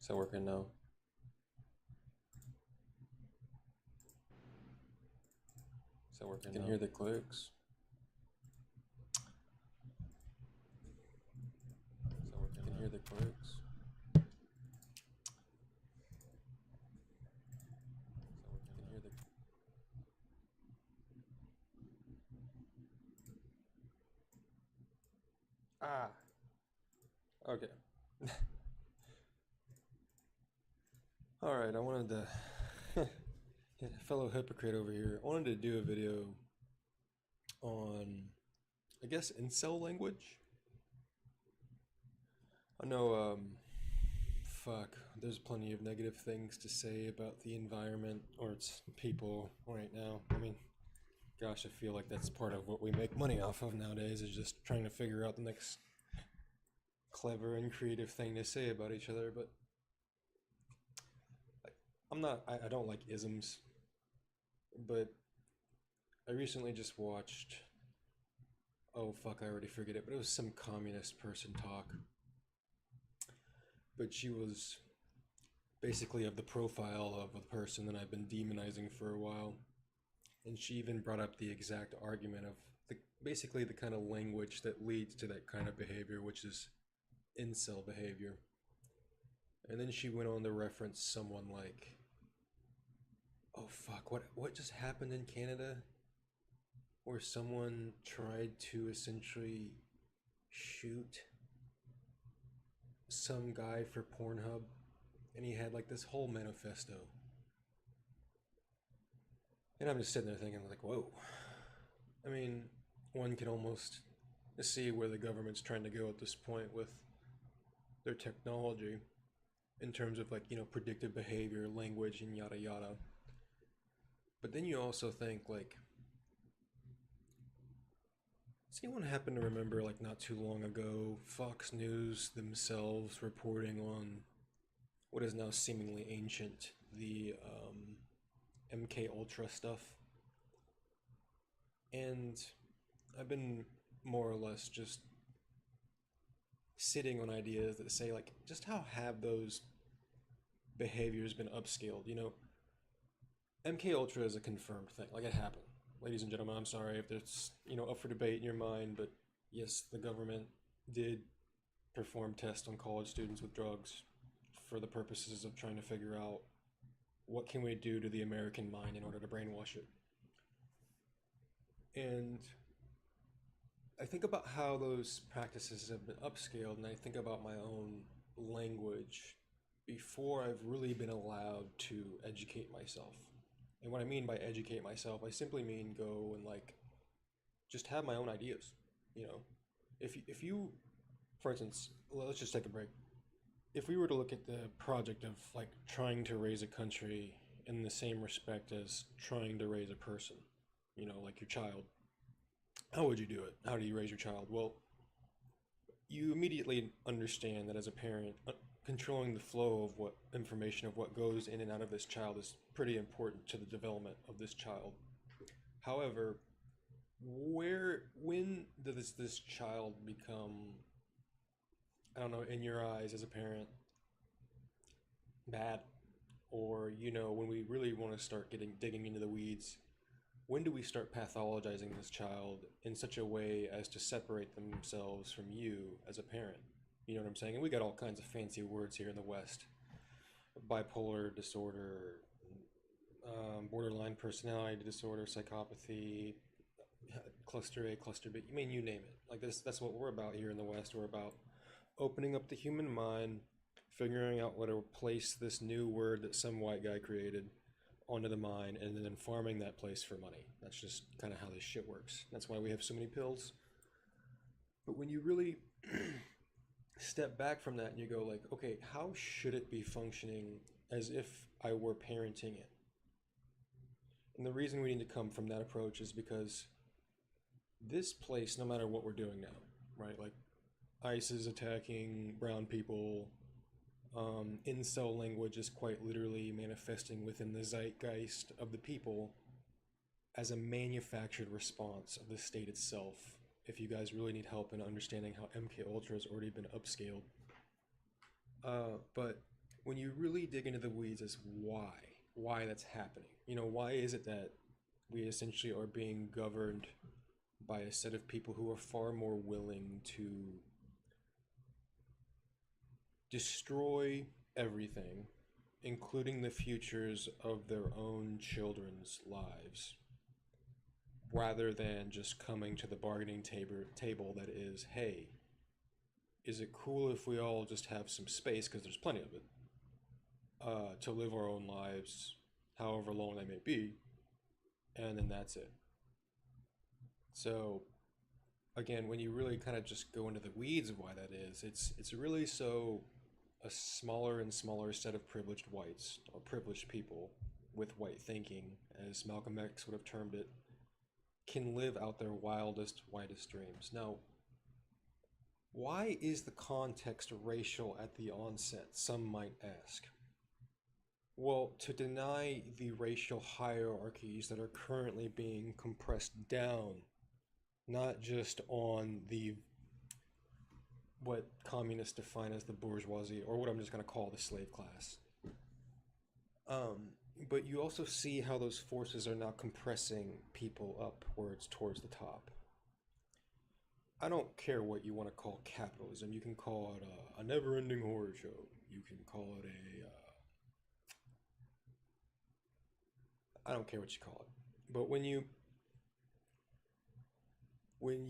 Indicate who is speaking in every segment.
Speaker 1: Is that working now? Is that working now? I can hear the clicks. Is that working? I can hear the clicks. I can hear the. Ah. Okay. All right. I wanted to. Fellow hypocrite over here. I wanted to do a video on, I guess, incel language. I know, fuck, there's plenty of negative things to say about the environment or its people right now. I mean, gosh, I feel like that's part of what we make money off of nowadays is just trying to figure out the next clever and creative thing to say about each other. But I don't like isms, but I recently just watched, oh fuck, I already forget it, but it was some communist person talk. But she was basically of the profile of a person that I've been demonizing for a while. And she even brought up the exact argument of basically the kind of language that leads to that kind of behavior, which is incel behavior. And then she went on to reference someone like, oh fuck, what just happened in Canada? Where someone tried to essentially shoot some guy for Pornhub, and he had like this whole manifesto. And I'm just sitting there thinking, like, whoa. I mean, one can almost see where the government's trying to go at this point with their technology in terms of, like, predictive behavior, language, and yada yada. But then you also think, like, does anyone happen to remember, like, not too long ago, Fox News themselves reporting on what is now seemingly ancient, the MK Ultra stuff? And I've been more or less just sitting on ideas that say, like, just how have those behaviors been upscaled? MK Ultra is a confirmed thing. Like, it happened. Ladies and gentlemen, I'm sorry if it's, up for debate in your mind, but yes, the government did perform tests on college students with drugs for the purposes of trying to figure out what can we do to the American mind in order to brainwash it. And I think about how those practices have been upscaled, and I think about my own language before I've really been allowed to educate myself. And what I mean by educate myself, I simply mean go and, like, just have my own ideas. You know, if you, for instance, let's just take a break. If we were to look at the project of, like, trying to raise a country in the same respect as trying to raise a person, like your child, how would you do it? How do you raise your child? Well, you immediately understand that as a parent, controlling the flow of what information of what goes in and out of this child is pretty important to the development of this child. However, when does this child become, I don't know, in your eyes as a parent, bad? Or, when we really want to start digging into the weeds, when do we start pathologizing this child in such a way as to separate themselves from you as a parent? You know what I'm saying? And we got all kinds of fancy words here in the West: bipolar disorder, borderline personality disorder, psychopathy, cluster A, cluster B. I mean, you name it. Like this, that's what we're about here in the West. We're about opening up the human mind, figuring out what to place this new word that some white guy created onto the mind, and then farming that place for money. That's just kind of how this shit works. That's why we have so many pills. But when you really step back from that and you go, like, okay, how should it be functioning as if I were parenting it? And the reason we need to come from that approach is because this place, no matter what we're doing now, right? Like, ICE is attacking brown people. Incel language is quite literally manifesting within the zeitgeist of the people as a manufactured response of the state itself. If you guys really need help in understanding how MK Ultra has already been upscaled. But when you really dig into the weeds is why that's happening. Why is it that we essentially are being governed by a set of people who are far more willing to destroy everything, including the futures of their own children's lives, rather than just coming to the bargaining table that is, hey, is it cool if we all just have some space, because there's plenty of it, to live our own lives, however long they may be, and then that's it. So, again, when you really kind of just go into the weeds of why that is, it's really so a smaller and smaller set of privileged whites, or privileged people with white thinking, as Malcolm X would have termed it, can live out their wildest, whitest dreams. Now, why is the context racial at the onset, some might ask? Well, to deny the racial hierarchies that are currently being compressed down, not just on the what communists define as the bourgeoisie, or what I'm just going to call the slave class. But you also see how those forces are now compressing people upwards towards the top. I don't care what you want to call capitalism. You can call it a never-ending horror show. You can call it I don't care what you call it. But when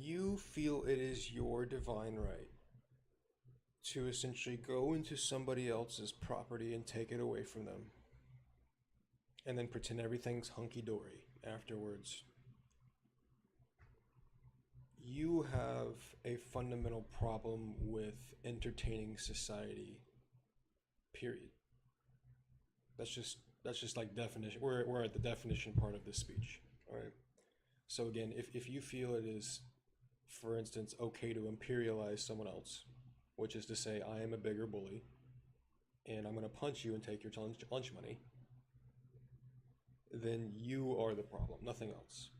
Speaker 1: you feel it is your divine right to essentially go into somebody else's property and take it away from them, and then pretend everything's hunky-dory afterwards, you have a fundamental problem with entertaining society, period. That's just like definition. We're at the definition part of this speech. All right. So again, if you feel it is, for instance, okay to imperialize someone else, which is to say I am a bigger bully and I'm going to punch you and take your lunch money, then you are the problem, nothing else.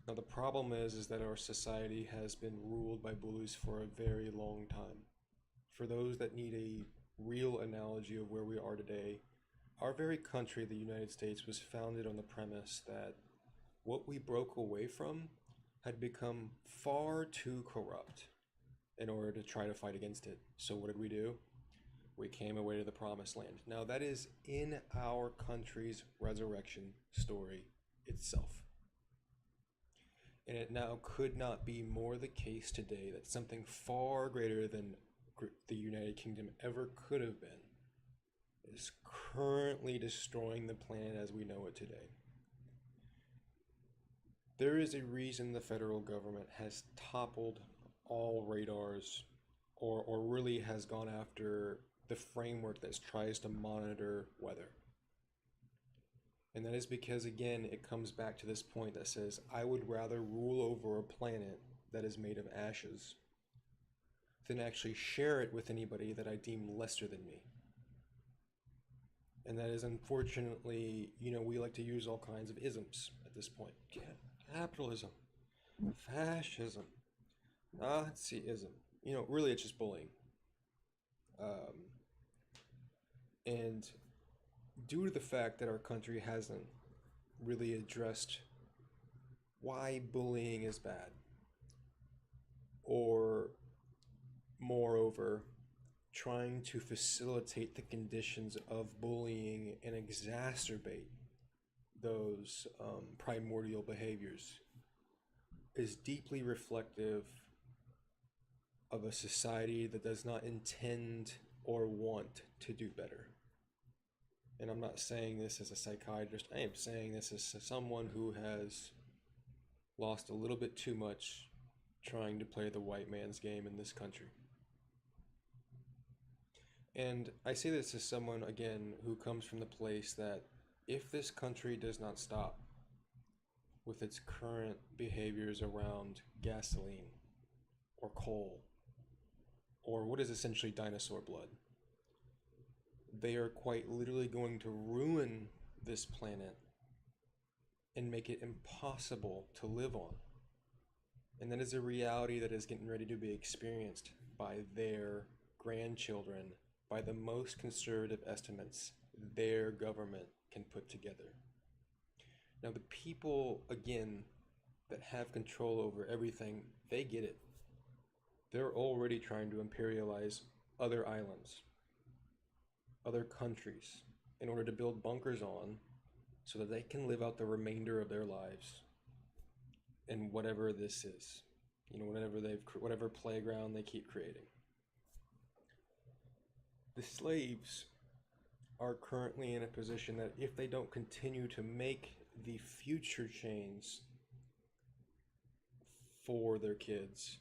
Speaker 1: Now the problem is that our society has been ruled by bullies for a very long time. For those that need a real analogy of where we are today, our very country, the United States, was founded on the premise that what we broke away from had become far too corrupt in order to try to fight against it. So what did we do? We came away to the promised land. Now that is in our country's resurrection story itself. And it now could not be more the case today that something far greater than the United Kingdom ever could have been is currently destroying the planet as we know it today. There is a reason the federal government has toppled all radars, or really has gone after the framework that tries to monitor weather. And that is because, again, it comes back to this point that says, I would rather rule over a planet that is made of ashes than actually share it with anybody that I deem lesser than me. And that is, unfortunately, we like to use all kinds of isms at this point. Capitalism, fascism, Nazism. Really it's just bullying. And due to the fact that our country hasn't really addressed why bullying is bad, or moreover, trying to facilitate the conditions of bullying and exacerbate those primordial behaviors, is deeply reflective of a society that does not intend or want to do better. And I'm not saying this as a psychiatrist, I am saying this as someone who has lost a little bit too much trying to play the white man's game in this country. And I say this as someone, again, who comes from the place that if this country does not stop with its current behaviors around gasoline or coal, or what is essentially dinosaur blood, they are quite literally going to ruin this planet and make it impossible to live on. And that is a reality that is getting ready to be experienced by their grandchildren by the most conservative estimates their government can put together. Now, the people, again, that have control over everything, they get it. They're already trying to imperialize other islands, other countries, in order to build bunkers on so that they can live out the remainder of their lives in whatever this is. Whatever playground they keep creating. The slaves are currently in a position that if they don't continue to make the future chains for their kids,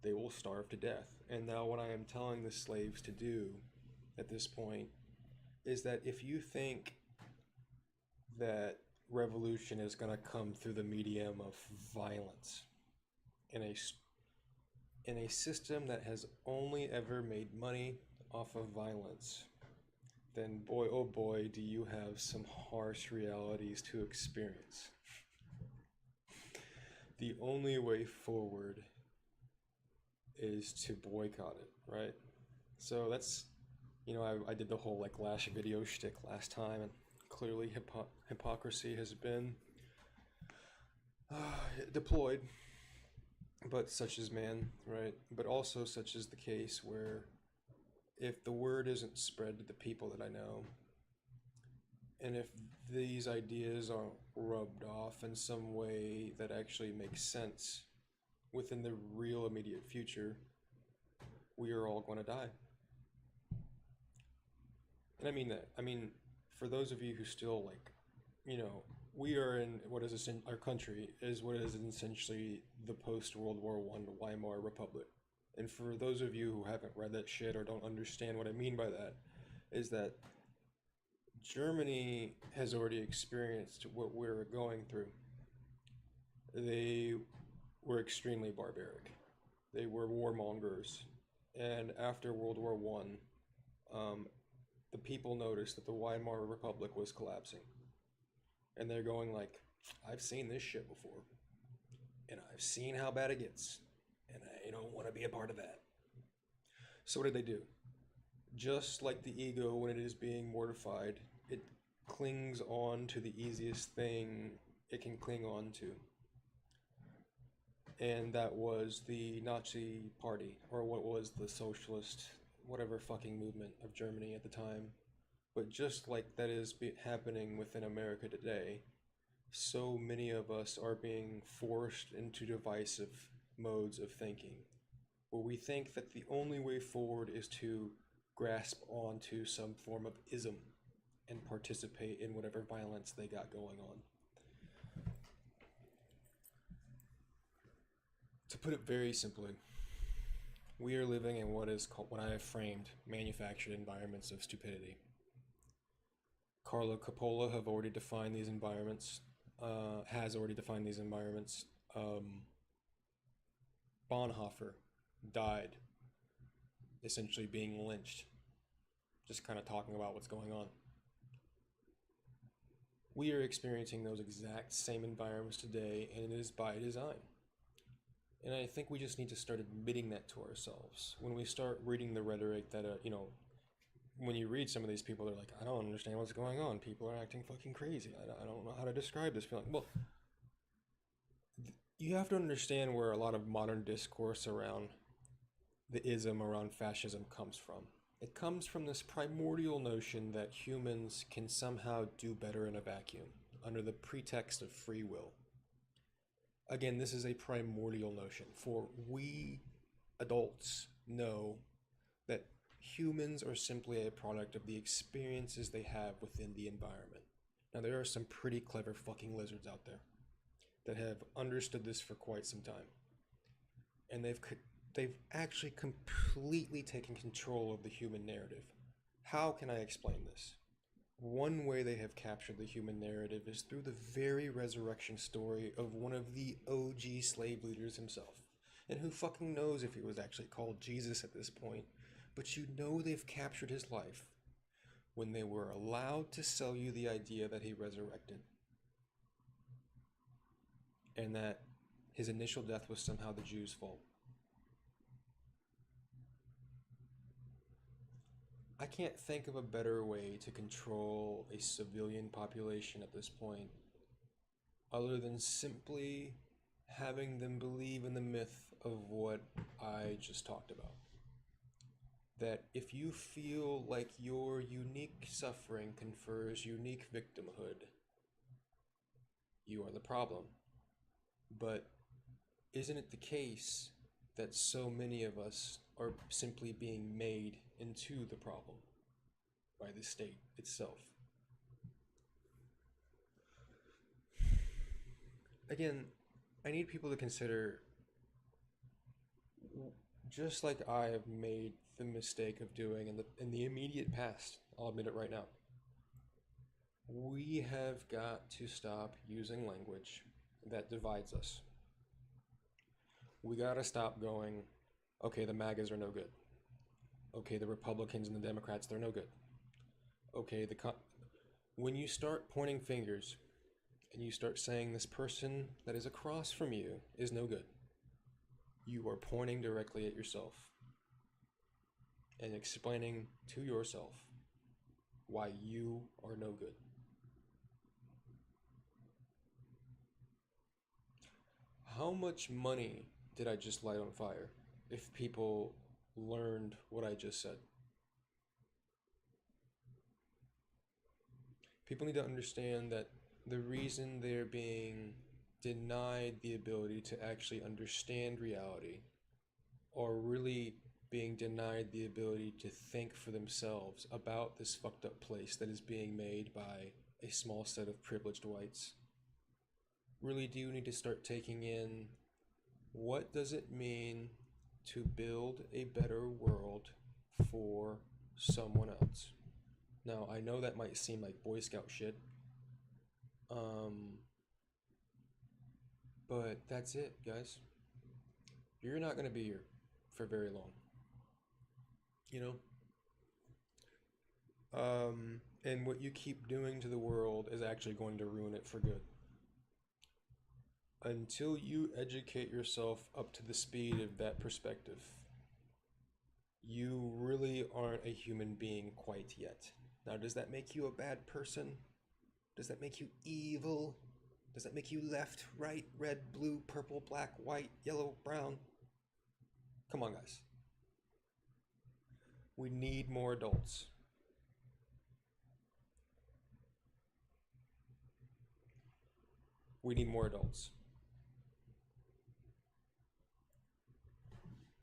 Speaker 1: they will starve to death. And now what I am telling the slaves to do at this point is that if you think that revolution is going to come through the medium of violence in a system that has only ever made money off of violence, then boy, oh boy, do you have some harsh realities to experience. The only way forward is to boycott it, right? So that's, I did the whole like Lash video shtick last time, and clearly hypocrisy has been deployed, but such is man, right? But also such is the case where if the word isn't spread to the people that I know, and if these ideas aren't rubbed off in some way that actually makes sense within the real immediate future, we are all going to die. And I mean that. I mean, for those of you who still we are in what is our country is what is essentially the post-World War I Weimar Republic. And for those of you who haven't read that shit or don't understand what I mean by that, is that Germany has already experienced what we're going through. They were extremely barbaric. They were warmongers. And after World War I, the people noticed that the Weimar Republic was collapsing. And they're going like, I've seen this shit before. And I've seen how bad it gets. And I don't want to be a part of that. So what did they do? Just like the ego when it is being mortified, it clings on to the easiest thing it can cling on to. And that was the Nazi Party, or what was the socialist, whatever fucking movement of Germany at the time. But just like that is happening within America today, so many of us are being forced into divisive modes of thinking, where we think that the only way forward is to grasp onto some form of ism and participate in whatever violence they got going on. To put it very simply, we are living in what I have framed manufactured environments of stupidity. Carlo Coppola has already defined these environments. Bonhoeffer died, essentially being lynched. Just kind of talking about what's going on. We are experiencing those exact same environments today, and it is by design. And I think we just need to start admitting that to ourselves. When we start reading the rhetoric that, when you read some of these people, they're like, I don't understand what's going on. People are acting fucking crazy. I don't know how to describe this feeling. Well, you have to understand where a lot of modern discourse around the ism around fascism comes from. It comes from this primordial notion that humans can somehow do better in a vacuum under the pretext of free will. Again, this is a primordial notion, for we adults know that humans are simply a product of the experiences they have within the environment. Now, there are some pretty clever fucking lizards out there that have understood this for quite some time. And they've actually completely taken control of the human narrative. How can I explain this? One way they have captured the human narrative is through the very resurrection story of one of the OG slave leaders himself. And who fucking knows if he was actually called Jesus at this point, but you know they've captured his life when they were allowed to sell you the idea that he resurrected. And that his initial death was somehow the Jews' fault. I can't think of a better way to control a civilian population at this point other than simply having them believe in the myth of what I just talked about. That if you feel like your unique suffering confers unique victimhood, you are the problem. But isn't it the case that so many of us are simply being made into the problem by the state itself? Again, I need people to consider, just like I have made the mistake of doing in the immediate past, I'll admit it right now. We have got to stop using language that divides us. We got to stop going, okay, the MAGAs are no good. Okay, the Republicans and the Democrats, they're no good. Okay, when you start pointing fingers and you start saying this person that is across from you is no good, you are pointing directly at yourself and explaining to yourself why you are no good. How much money did I just light on fire if people learned what I just said? People need to understand that the reason they're being denied the ability to actually understand reality, or really being denied the ability to think for themselves about this fucked up place that is being made by a small set of privileged whites, really do need to start taking in, what does it mean to build a better world for someone else? Now, I know that might seem like Boy Scout shit, um, but that's it, guys. You're not going to be here for very long, you know? And what you keep doing to the world is actually going to ruin it for good. Until you educate yourself up to the speed of that perspective, you really aren't a human being quite yet. Now, does that make you a bad person? Does that make you evil? Does that make you left, right, red, blue, purple, black, white, yellow, brown? Come on, guys. We need more adults. We need more adults.